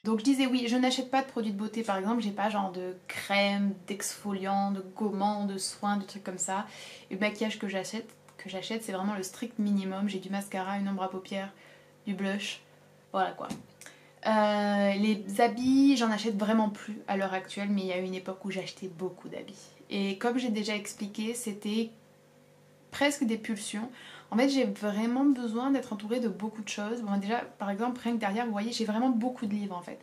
Donc je disais oui, je n'achète pas de produits de beauté par exemple, j'ai pas genre de crème, d'exfoliant, de gommant, de soins, de trucs comme ça. Et le maquillage que j'achète c'est vraiment le strict minimum. J'ai du mascara, une ombre à paupières, du blush, voilà quoi. Les habits, j'en achète vraiment plus à l'heure actuelle, mais il y a eu une époque où j'achetais beaucoup d'habits. Et comme j'ai déjà expliqué, c'était presque des pulsions. En fait, j'ai vraiment besoin d'être entourée de beaucoup de choses. Bon, déjà, par exemple, rien que derrière, vous voyez, j'ai vraiment beaucoup de livres en fait.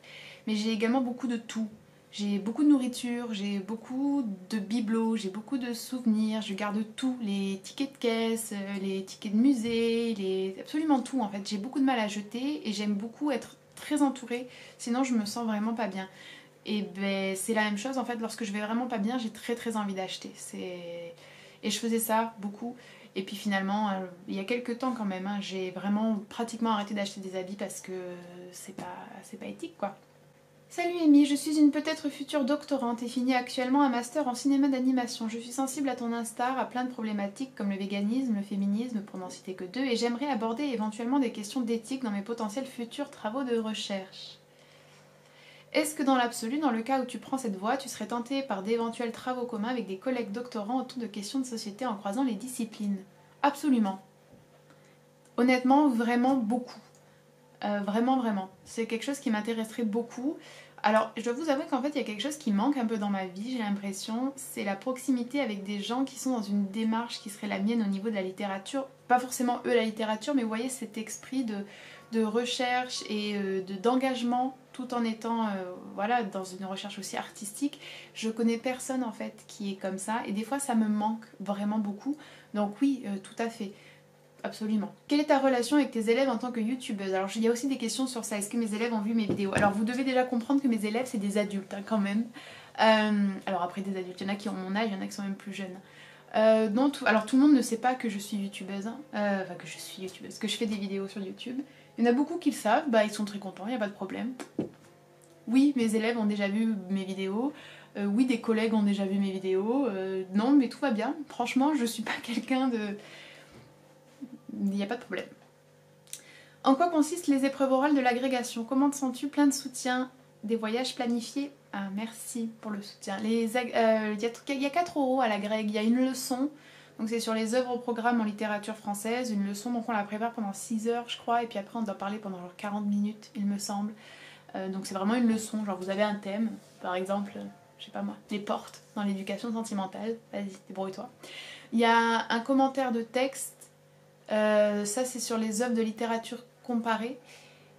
Mais j'ai également beaucoup de tout. J'ai beaucoup de nourriture, j'ai beaucoup de bibelots, j'ai beaucoup de souvenirs, je garde tout, les tickets de caisse, les tickets de musée, absolument tout en fait. J'ai beaucoup de mal à jeter et j'aime beaucoup être très entourée, sinon je me sens vraiment pas bien. Et ben c'est la même chose en fait, lorsque je vais vraiment pas bien, j'ai très envie d'acheter. Et je faisais ça beaucoup. Et puis finalement, il y a quelques temps quand même, hein, j'ai vraiment pratiquement arrêté d'acheter des habits parce que c'est pas éthique quoi. Salut Amy, je suis une peut-être future doctorante et finis actuellement un master en cinéma d'animation. Je suis sensible à ton instar, à plein de problématiques comme le véganisme, le féminisme, pour n'en citer que deux, et j'aimerais aborder éventuellement des questions d'éthique dans mes potentiels futurs travaux de recherche. Est-ce que dans l'absolu, dans le cas où tu prends cette voie, tu serais tenté par d'éventuels travaux communs avec des collègues doctorants autour de questions de société en croisant les disciplines? Absolument. Honnêtement, vraiment beaucoup. Vraiment. C'est quelque chose qui m'intéresserait beaucoup. Alors, je dois vous avouer qu'en fait, il y a quelque chose qui manque un peu dans ma vie, j'ai l'impression. C'est la proximité avec des gens qui sont dans une démarche qui serait la mienne au niveau de la littérature. Pas forcément eux la littérature, mais vous voyez cet esprit de recherche et d'engagement tout en étant voilà, dans une recherche aussi artistique. Je connais personne en fait qui est comme ça et des fois ça me manque vraiment beaucoup. Donc oui, tout à fait. Absolument. Quelle est ta relation avec tes élèves en tant que youtubeuse? Alors il y a aussi des questions sur ça. Est-ce que mes élèves ont vu mes vidéos? Alors vous devez déjà comprendre que mes élèves c'est des adultes hein, quand même. Alors après des adultes, il y en a qui ont mon âge, il y en a qui sont même plus jeunes. Non, alors tout le monde ne sait pas que je suis youtubeuse, hein. Enfin que je suis youtubeuse, que je fais des vidéos sur YouTube. Il y en a beaucoup qui le savent, bah ils sont très contents, il n'y a pas de problème. Oui, mes élèves ont déjà vu mes vidéos. Oui, des collègues ont déjà vu mes vidéos. Non, mais tout va bien. Franchement, je suis pas quelqu'un de... Il n'y a pas de problème. En quoi consistent les épreuves orales de l'agrégation? Comment te sens-tu? Plein de soutien? Des voyages planifiés? Ah, merci pour le soutien. Il y a 4 euros à l'agrég. Il y a une leçon. Donc c'est sur les œuvres au programme en littérature française. Une leçon, donc on la prépare pendant 6 heures, je crois. Et puis après, on doit parler pendant genre 40 minutes, il me semble. Donc c'est vraiment une leçon. Genre vous avez un thème. Par exemple, je sais pas moi, les portes dans l'éducation sentimentale. Vas-y, débrouille-toi. Il y a un commentaire de texte. Ça c'est sur les œuvres de littérature comparée.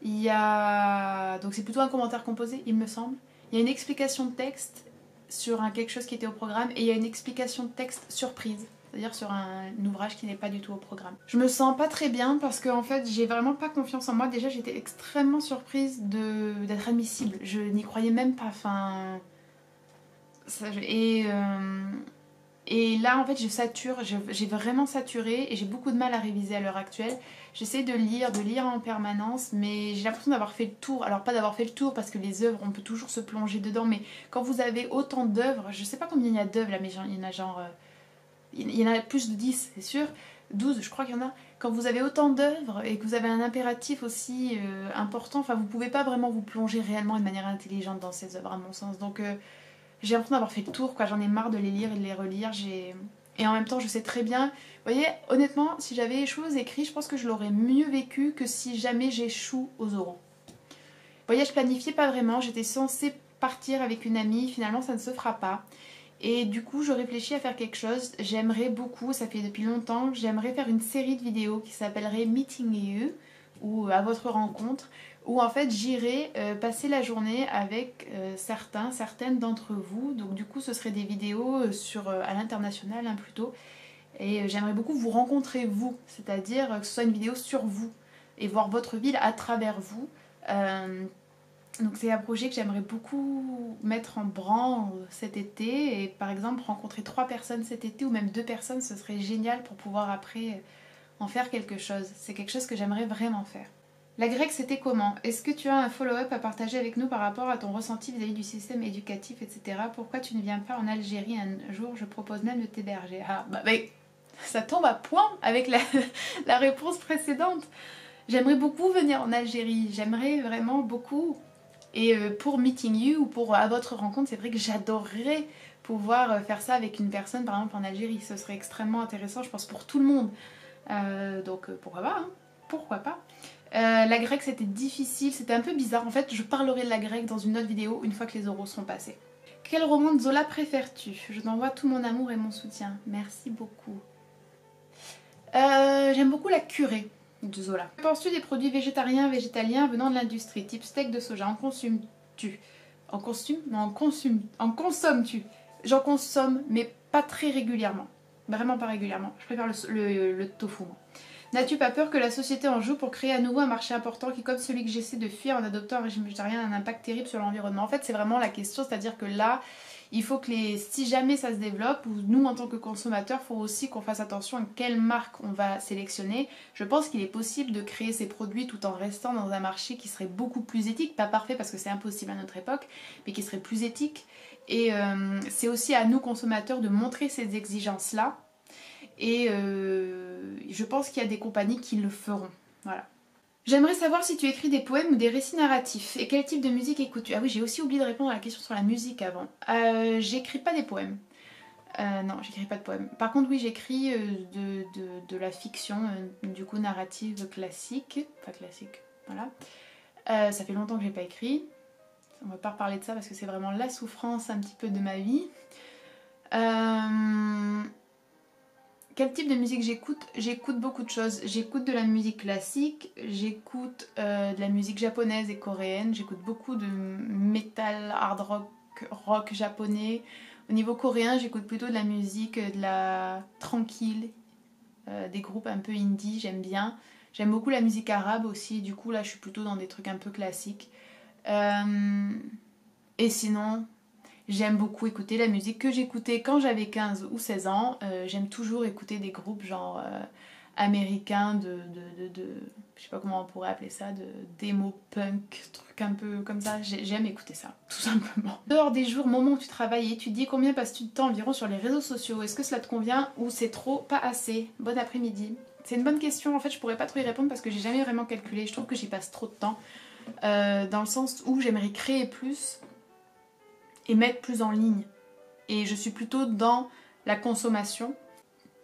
Il y a... Donc c'est plutôt un commentaire composé, il me semble. Il y a une explication de texte sur quelque chose qui était au programme et il y a une explication de texte surprise, c'est-à-dire sur un ouvrage qui n'est pas du tout au programme. Je me sens pas très bien parce que en fait j'ai vraiment pas confiance en moi. Déjà j'étais extrêmement surprise d'être admissible. Je n'y croyais même pas. Enfin... Et là en fait je sature, j'ai vraiment saturé et j'ai beaucoup de mal à réviser à l'heure actuelle. J'essaie de lire en permanence mais j'ai l'impression d'avoir fait le tour. Alors pas d'avoir fait le tour parce que les œuvres on peut toujours se plonger dedans, mais quand vous avez autant d'œuvres, je sais pas combien il y a d'œuvres là mais il y en a genre... il y en a plus de 10 c'est sûr, 12 je crois qu'il y en a. Quand vous avez autant d'œuvres et que vous avez un impératif aussi important, enfin vous pouvez pas vraiment vous plonger réellement de manière intelligente dans ces œuvres à mon sens. Donc... j'ai l'impression d'avoir fait le tour, quoi. J'en ai marre de les lire et de les relire. Et en même temps, je sais très bien... Vous voyez, honnêtement, si j'avais échoué aux écrits, je pense que je l'aurais mieux vécu que si jamais j'échoue aux oraux. Voyage planifié, pas vraiment. J'étais censée partir avec une amie. Finalement, ça ne se fera pas. Et du coup, je réfléchis à faire quelque chose. J'aimerais beaucoup, ça fait depuis longtemps, j'aimerais faire une série de vidéos qui s'appellerait Meeting You, ou à votre rencontre, où en fait j'irai passer la journée avec certaines d'entre vous. Donc du coup ce serait des vidéos à l'international hein, plutôt. Et j'aimerais beaucoup vous rencontrer vous, c'est-à-dire que ce soit une vidéo sur vous et voir votre ville à travers vous. Donc c'est un projet que j'aimerais beaucoup mettre en branle cet été. Et par exemple rencontrer 3 personnes cet été ou même 2 personnes, ce serait génial pour pouvoir après en faire quelque chose. C'est quelque chose que j'aimerais vraiment faire. La grecque, c'était comment? Est-ce que tu as un follow-up à partager avec nous par rapport à ton ressenti vis-à-vis du système éducatif, etc. Pourquoi tu ne viens pas en Algérie un jour? Je propose même de t'héberger. Ah, bah, ça tombe à point avec la réponse précédente. J'aimerais beaucoup venir en Algérie. J'aimerais vraiment beaucoup. Et pour Meeting You ou pour À votre rencontre, c'est vrai que j'adorerais pouvoir faire ça avec une personne par exemple en Algérie. Ce serait extrêmement intéressant, je pense, pour tout le monde. Donc pourquoi pas, hein, pourquoi pas. La grecque c'était difficile, c'était un peu bizarre. En fait je parlerai de la grecque dans une autre vidéo une fois que les oraux seront passés. Quel roman de Zola préfères-tu? Je t'envoie tout mon amour et mon soutien. Merci beaucoup. J'aime beaucoup La Curée de Zola. Que penses-tu des produits végétariens, végétaliens venant de l'industrie, type steak de soja? En consommes-tu? En consomme? Non, en consommes-tu? J'en consomme, mais pas très régulièrement. Vraiment pas régulièrement. Je préfère le tofu, moi. N'as-tu pas peur que la société en joue pour créer à nouveau un marché important qui, comme celui que j'essaie de fuir en adoptant un régime végétarien, a un impact terrible sur l'environnement? En fait, c'est vraiment la question, c'est-à-dire que là, il faut que si jamais ça se développe, ou nous en tant que consommateurs, il faut aussi qu'on fasse attention à quelle marque on va sélectionner. Je pense qu'il est possible de créer ces produits tout en restant dans un marché qui serait beaucoup plus éthique, pas parfait parce que c'est impossible à notre époque, mais qui serait plus éthique. Et c'est aussi à nous consommateurs de montrer ces exigences-là. Et je pense qu'il y a des compagnies qui le feront. Voilà. J'aimerais savoir si tu écris des poèmes ou des récits narratifs. Et quel type de musique écoutes-tu? Ah oui, j'ai aussi oublié de répondre à la question sur la musique avant. J'écris pas des poèmes. Non, j'écris pas de poèmes. Par contre, oui, j'écris de la fiction, du coup narrative classique. Enfin classique, voilà. Ça fait longtemps que j'ai pas écrit. On va pas reparler de ça parce que c'est vraiment la souffrance un petit peu de ma vie. Quel type de musique j'écoute? J'écoute beaucoup de choses. J'écoute de la musique classique, j'écoute de la musique japonaise et coréenne, j'écoute beaucoup de metal, hard rock, rock japonais. Au niveau coréen, j'écoute plutôt de la musique de la tranquille, des groupes un peu indie, j'aime bien. J'aime beaucoup la musique arabe aussi, du coup là je suis plutôt dans des trucs un peu classiques. Et sinon... J'aime beaucoup écouter la musique que j'écoutais quand j'avais 15 ou 16 ans. J'aime toujours écouter des groupes genre américains je sais pas comment on pourrait appeler ça, de démo punk, truc un peu comme ça. J'aime écouter ça, tout simplement. Dehors des jours, moments où tu travailles et étudies, combien passes-tu de temps environ sur les réseaux sociaux? Est-ce que cela te convient ou c'est trop, pas assez? Bon après-midi. C'est une bonne question, en fait je pourrais pas trop y répondre parce que j'ai jamais vraiment calculé. Je trouve que j'y passe trop de temps. Dans le sens où j'aimerais créer plus et mettre plus en ligne. Et je suis plutôt dans la consommation.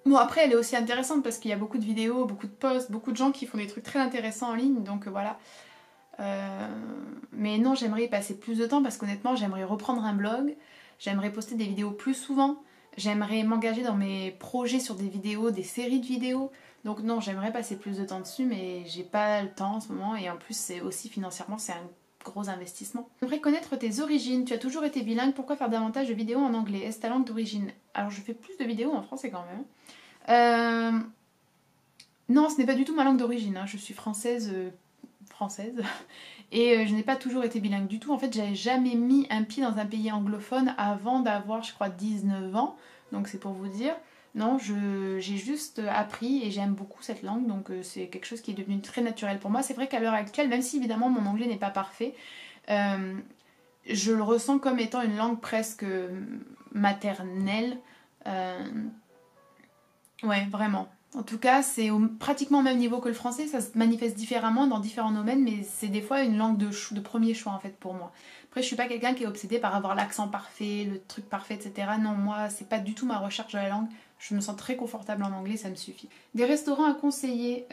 Bon après elle est aussi intéressante parce qu'il y a beaucoup de vidéos, beaucoup de posts, beaucoup de gens qui font des trucs très intéressants en ligne, donc voilà. Mais non, j'aimerais y passer plus de temps parce qu'honnêtement j'aimerais reprendre un blog, j'aimerais poster des vidéos plus souvent, j'aimerais m'engager dans mes projets sur des vidéos, des séries de vidéos. Donc non, j'aimerais passer plus de temps dessus mais j'ai pas le temps en ce moment et en plus c'est aussi financièrement c'est un gros investissement. J'aimerais connaître tes origines. Tu as toujours été bilingue, pourquoi faire davantage de vidéos en anglais? Est-ce ta langue d'origine? Alors je fais plus de vidéos en français quand même. Non, ce n'est pas du tout ma langue d'origine. Hein. Je suis française, et je n'ai pas toujours été bilingue du tout. En fait, j'avais jamais mis un pied dans un pays anglophone avant d'avoir, je crois, 19 ans. Donc c'est pour vous dire. Non, j'ai juste appris et j'aime beaucoup cette langue, donc c'est quelque chose qui est devenu très naturel pour moi. C'est vrai qu'à l'heure actuelle, même si évidemment mon anglais n'est pas parfait, je le ressens comme étant une langue presque maternelle. Ouais, vraiment. En tout cas, c'est pratiquement au même niveau que le français, ça se manifeste différemment dans différents domaines, mais c'est des fois une langue de premier choix en fait pour moi. Après, je suis pas quelqu'un qui est obsédé par avoir l'accent parfait, le truc parfait, etc. Non, moi, c'est pas du tout ma recherche de la langue. Je me sens très confortable en anglais, ça me suffit. Des restaurants à conseiller,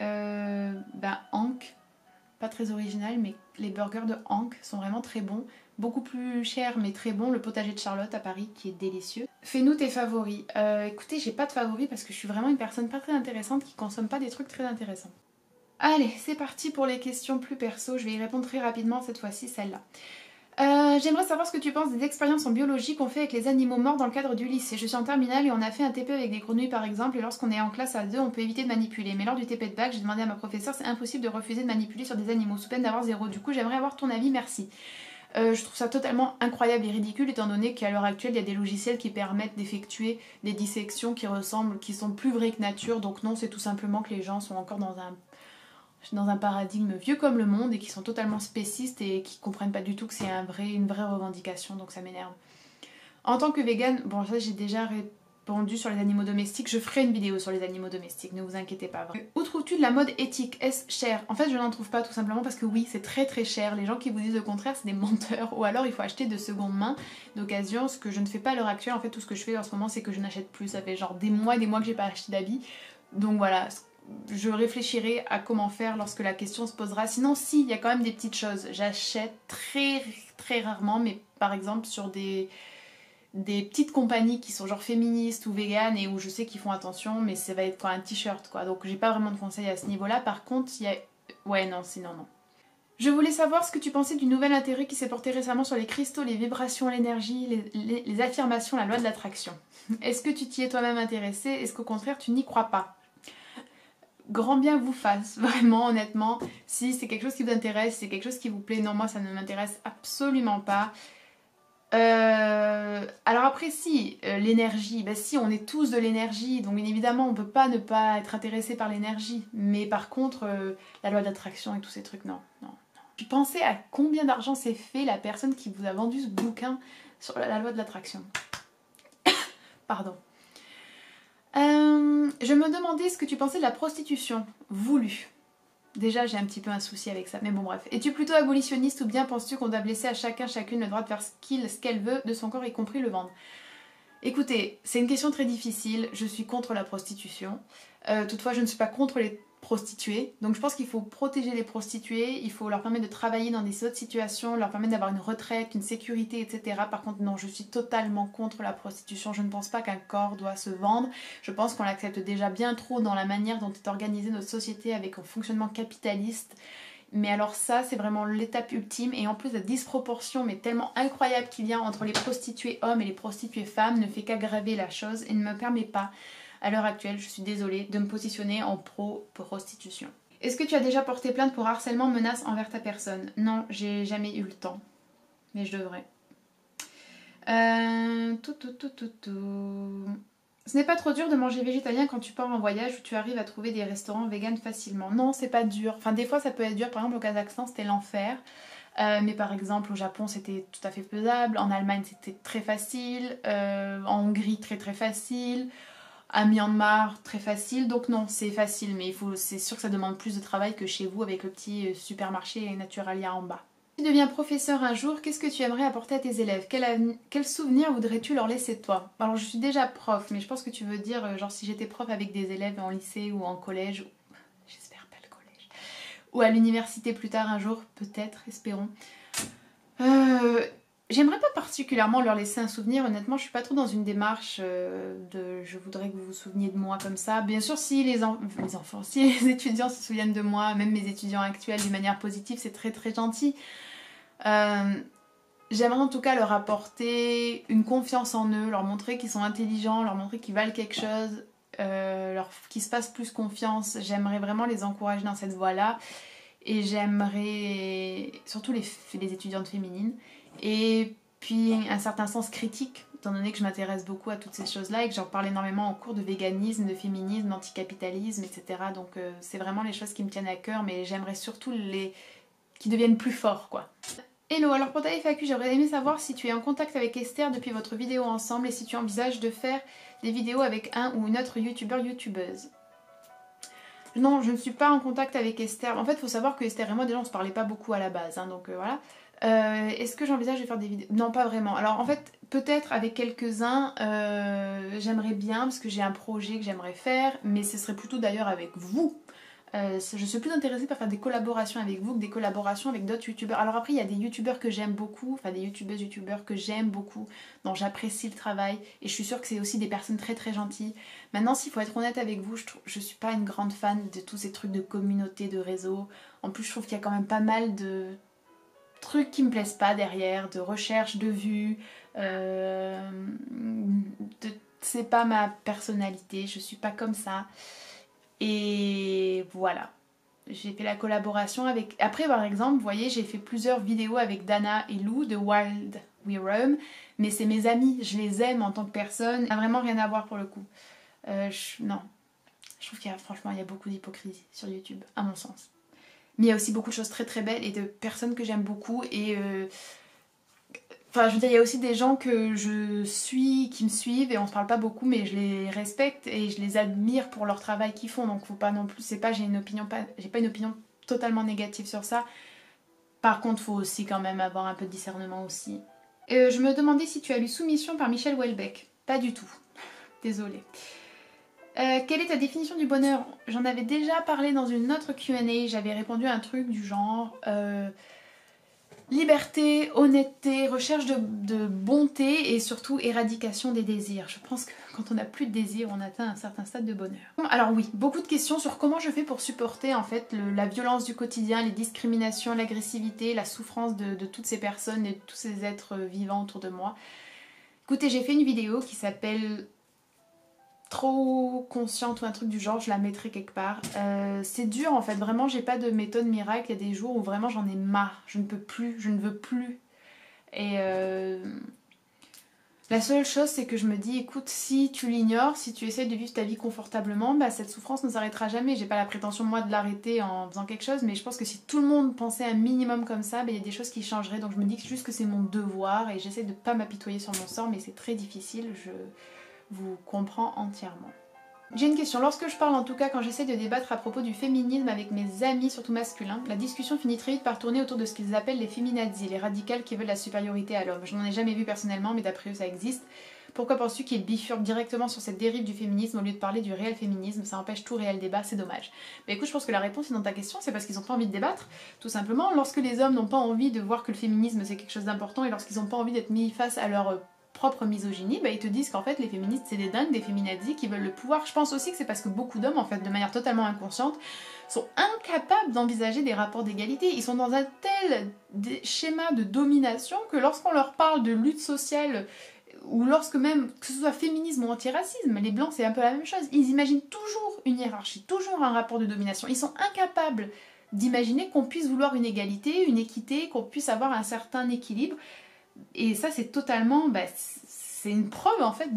Hank, pas très original, mais les burgers de Hank sont vraiment très bons. Beaucoup plus cher mais très bon, le potager de Charlotte à Paris qui est délicieux. Fais-nous tes favoris. Écoutez, j'ai pas de favoris parce que je suis vraiment une personne pas très intéressante qui consomme pas des trucs très intéressants. Allez, c'est parti pour les questions plus perso, je vais y répondre très rapidement cette fois-ci, celle-là. J'aimerais savoir ce que tu penses des expériences en biologie qu'on fait avec les animaux morts dans le cadre du lycée. Je suis en terminale et on a fait un TP avec des grenouilles par exemple, et lorsqu'on est en classe à deux, on peut éviter de manipuler. Mais lors du TP de bac, j'ai demandé à ma professeure, c'est impossible de refuser de manipuler sur des animaux sous peine d'avoir 0. Du coup, j'aimerais avoir ton avis, merci. Je trouve ça totalement incroyable et ridicule étant donné qu'à l'heure actuelle il y a des logiciels qui permettent d'effectuer des dissections qui sont plus vraies que nature. Donc non, c'est tout simplement que les gens sont encore dans un paradigme vieux comme le monde et qui sont totalement spécistes et qui comprennent pas du tout que c'est une vraie revendication, donc ça m'énerve. En tant que végane, bon ça j'ai déjà répandu sur les animaux domestiques. Je ferai une vidéo sur les animaux domestiques, ne vous inquiétez pas. Où trouves-tu de la mode éthique? Est-ce cher? En fait, je n'en trouve pas, tout simplement parce que oui, c'est très très cher. Les gens qui vous disent le contraire, c'est des menteurs. Ou alors il faut acheter de seconde main, d'occasion, ce que je ne fais pas à l'heure actuelle. En fait, tout ce que je fais en ce moment, c'est que je n'achète plus. Ça fait genre des mois et des mois que j'ai pas acheté d'habits. Donc voilà, je réfléchirai à comment faire lorsque la question se posera. Sinon, si, il y a quand même des petites choses. J'achète très très rarement, mais par exemple sur des petites compagnies qui sont genre féministes ou véganes et où je sais qu'ils font attention, mais ça va être quoi, un t-shirt quoi. Donc j'ai pas vraiment de conseils à ce niveau-là. Par contre, il y a... Ouais, non, sinon non. Je voulais savoir ce que tu pensais du nouvel intérêt qui s'est porté récemment sur les cristaux, les vibrations, l'énergie, les affirmations, la loi de l'attraction. Est-ce que tu t'y es toi-même intéressé? Est-ce qu'au contraire tu n'y crois pas? Grand bien vous fasse, vraiment, honnêtement. Si c'est quelque chose qui vous intéresse, si c'est quelque chose qui vous plaît, non, moi ça ne m'intéresse absolument pas. Alors après si, l'énergie, bah si on est tous de l'énergie, donc bien évidemment on peut pas ne pas être intéressé par l'énergie, mais par contre la loi d'attraction et tous ces trucs, non, non, non. Tu pensais à combien d'argent s'est fait la personne qui vous a vendu ce bouquin sur la loi de l'attraction? Pardon. Je me demandais ce que tu pensais de la prostitution voulue. Déjà, j'ai un petit peu un souci avec ça, mais bon bref. Es-tu plutôt abolitionniste ou bien penses-tu qu'on doit laisser à chacune le droit de faire ce qu'elle veut de son corps, y compris le ventre? Écoutez, c'est une question très difficile. Je suis contre la prostitution. Toutefois, je ne suis pas contre les prostituées. Donc je pense qu'il faut protéger les prostituées. Il faut leur permettre de travailler dans des autres situations, leur permettre d'avoir une retraite, une sécurité, etc. Par contre, non, je suis totalement contre la prostitution. Je ne pense pas qu'un corps doit se vendre. Je pense qu'on l'accepte déjà bien trop dans la manière dont est organisée notre société avec un fonctionnement capitaliste. Mais alors ça, c'est vraiment l'étape ultime. Et en plus, la disproportion, mais tellement incroyable qu'il y a entre les prostituées hommes et les prostituées femmes, ne fait qu'aggraver la chose et ne me permet pas, à l'heure actuelle, je suis désolée, de me positionner en pro-prostitution. Est-ce que tu as déjà porté plainte pour harcèlement, menace envers ta personne? Non, j'ai jamais eu le temps. Mais je devrais. Ce n'est pas trop dur de manger végétalien quand tu pars en voyage où tu arrives à trouver des restaurants véganes facilement? Non, c'est pas dur. Enfin, des fois, ça peut être dur. Par exemple, au Kazakhstan, c'était l'enfer. Mais par exemple, au Japon, c'était tout à fait faisable. En Allemagne, c'était très facile. En Hongrie, très très facile. À Myanmar, très facile. Donc non, c'est facile. Mais c'est sûr que ça demande plus de travail que chez vous avec le petit supermarché Naturalia en bas. Si tu deviens professeur un jour, qu'est-ce que tu aimerais apporter à tes élèves? Quel souvenir voudrais-tu leur laisser de toi? Alors je suis déjà prof, mais je pense que tu veux dire genre si j'étais prof avec des élèves en lycée ou en collège, j'espère pas le collège, ou à l'université plus tard un jour, peut-être, espérons. J'aimerais pas particulièrement leur laisser un souvenir, honnêtement je suis pas trop dans une démarche de je voudrais que vous vous souveniez de moi comme ça. Bien sûr si les enfants, si les étudiants se souviennent de moi, même mes étudiants actuels d'une manière positive, c'est très très gentil. J'aimerais en tout cas leur apporter une confiance en eux, leur montrer qu'ils sont intelligents, leur montrer qu'ils valent quelque chose, qu'ils se fassent plus confiance. J'aimerais vraiment les encourager dans cette voie-là. Et j'aimerais surtout les étudiantes féminines. Et puis un certain sens critique, étant donné que je m'intéresse beaucoup à toutes ces choses-là et que j'en parle énormément en cours de véganisme, de féminisme, d'anticapitalisme, etc. Donc c'est vraiment les choses qui me tiennent à cœur, mais j'aimerais surtout qu'ils deviennent plus forts, quoi. Hello, alors pour ta FAQ, j'aurais aimé savoir si tu es en contact avec Esther depuis votre vidéo ensemble et si tu envisages de faire des vidéos avec un ou une autre youtubeuse. Non, je ne suis pas en contact avec Esther. En fait, il faut savoir que Esther et moi, déjà, on se parlait pas beaucoup à la base, hein, donc voilà. Est-ce que j'envisage de faire des vidéos? Non, pas vraiment. Alors en fait, peut-être avec quelques-uns, j'aimerais bien, parce que j'ai un projet que j'aimerais faire, mais ce serait plutôt d'ailleurs avec vous. Je suis plus intéressée par faire des collaborations avec vous que des collaborations avec d'autres youtubeurs. Alors après il y a des youtubeurs que j'aime beaucoup, enfin des youtubeurs que j'aime beaucoup, dont j'apprécie le travail et je suis sûre que c'est aussi des personnes très très gentilles. Maintenant s'il faut être honnête avec vous, je suis pas une grande fan de tous ces trucs de communauté, de réseau. En plus je trouve qu'il y a quand même pas mal de trucs qui me plaisent pas derrière, de recherche, de vues, c'est pas ma personnalité, je suis pas comme ça. Et voilà, j'ai fait la collaboration avec... Après par exemple, vous voyez, j'ai fait plusieurs vidéos avec Dana et Lou de Wild We Roam, mais c'est mes amis, je les aime en tant que personne, ça n'a vraiment rien à voir pour le coup. Non, je trouve qu'il y a, franchement, il y a beaucoup d'hypocrisie sur YouTube, à mon sens. Mais il y a aussi beaucoup de choses très très belles et de personnes que j'aime beaucoup et... Enfin, je veux dire, il y a aussi des gens que je suis, qui me suivent et on se parle pas beaucoup, mais je les respecte et je les admire pour leur travail qu'ils font. Donc, faut pas non plus, c'est pas, j'ai pas une opinion totalement négative sur ça. Par contre, faut aussi quand même avoir un peu de discernement aussi. Je me demandais si tu as lu Soumission par Michel Houellebecq. Pas du tout. Désolée. Quelle est ta définition du bonheur? J'en avais déjà parlé dans une autre Q&A. J'avais répondu à un truc du genre... liberté, honnêteté, recherche de bonté et surtout éradication des désirs. Je pense que quand on n'a plus de désirs, on atteint un certain stade de bonheur. Alors oui, beaucoup de questions sur comment je fais pour supporter en fait la violence du quotidien, les discriminations, l'agressivité, la souffrance de toutes ces personnes et de tous ces êtres vivants autour de moi. Écoutez, j'ai fait une vidéo qui s'appelle Trop consciente ou un truc du genre, je la mettrai quelque part. C'est dur en fait, vraiment j'ai pas de méthode miracle, il y a des jours où vraiment j'en ai marre, je ne peux plus, je ne veux plus. Et la seule chose c'est que je me dis, écoute, si tu l'ignores, si tu essaies de vivre ta vie confortablement, bah cette souffrance ne s'arrêtera jamais. J'ai pas la prétention moi de l'arrêter en faisant quelque chose, mais je pense que si tout le monde pensait un minimum comme ça, bah, il y a des choses qui changeraient. Donc je me dis juste que c'est mon devoir et j'essaie de pas m'apitoyer sur mon sort, mais c'est très difficile, je vous comprends entièrement. J'ai une question. Lorsque je parle, en tout cas quand j'essaie de débattre à propos du féminisme avec mes amis, surtout masculins, la discussion finit très vite par tourner autour de ce qu'ils appellent les féminazis, les radicales qui veulent la supériorité à l'homme. Je n'en ai jamais vu personnellement, mais d'après eux ça existe. Pourquoi penses-tu qu'ils bifurquent directement sur cette dérive du féminisme au lieu de parler du réel féminisme? Ça empêche tout réel débat, c'est dommage. Mais écoute, je pense que la réponse est dans ta question, c'est parce qu'ils n'ont pas envie de débattre, tout simplement. Lorsque les hommes n'ont pas envie de voir que le féminisme c'est quelque chose d'important et lorsqu'ils n'ont pas envie d'être mis face à leur propre misogynie, bah ils te disent qu'en fait les féministes c'est des dingues, des féminazis qui veulent le pouvoir. Je pense aussi que c'est parce que beaucoup d'hommes en fait de manière totalement inconsciente sont incapables d'envisager des rapports d'égalité. Ils sont dans un tel schéma de domination que lorsqu'on leur parle de lutte sociale ou lorsque même, que ce soit féminisme ou antiracisme, les blancs c'est un peu la même chose, ils imaginent toujours une hiérarchie, toujours un rapport de domination. Ils sont incapables d'imaginer qu'on puisse vouloir une égalité, une équité, qu'on puisse avoir un certain équilibre. Et ça c'est totalement, c'est une preuve en fait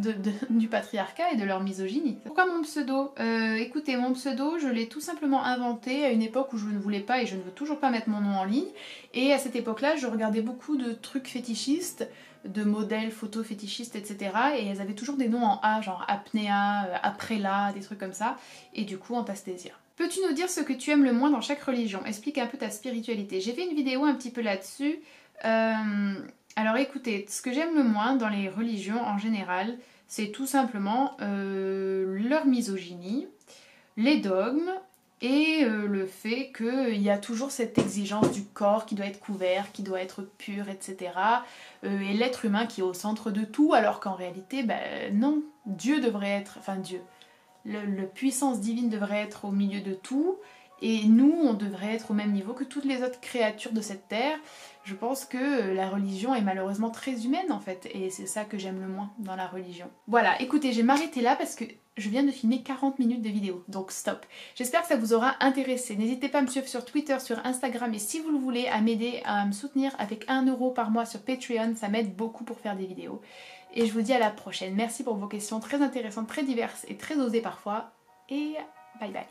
du patriarcat et de leur misogynie. Pourquoi mon pseudo? Écoutez, mon pseudo je l'ai tout simplement inventé à une époque où je ne voulais pas et je ne veux toujours pas mettre mon nom en ligne. Et à cette époque là je regardais beaucoup de trucs fétichistes, de modèles photos fétichistes, etc. Et elles avaient toujours des noms en A, genre apnéa, apréla, des trucs comme ça. Et du coup Anastasiya. Peux-tu nous dire ce que tu aimes le moins dans chaque religion? Explique un peu ta spiritualité. J'ai fait une vidéo un petit peu là-dessus. Alors écoutez, ce que j'aime le moins dans les religions en général, c'est tout simplement leur misogynie, les dogmes et le fait qu'il y a toujours cette exigence du corps qui doit être couvert, qui doit être pur, etc. Et l'être humain qui est au centre de tout, alors qu'en réalité, non, Dieu devrait être, enfin Dieu, la puissance divine devrait être au milieu de tout. Et nous, on devrait être au même niveau que toutes les autres créatures de cette terre. Je pense que la religion est malheureusement très humaine en fait, et c'est ça que j'aime le moins dans la religion. Voilà, écoutez, je vais m'arrêter là parce que je viens de filmer 40 minutes de vidéo, donc stop. J'espère que ça vous aura intéressé. N'hésitez pas à me suivre sur Twitter, sur Instagram, et si vous le voulez, à m'aider, à me soutenir avec 1 € par mois sur Patreon, ça m'aide beaucoup pour faire des vidéos. Et je vous dis à la prochaine. Merci pour vos questions très intéressantes, très diverses et très osées parfois, et bye bye.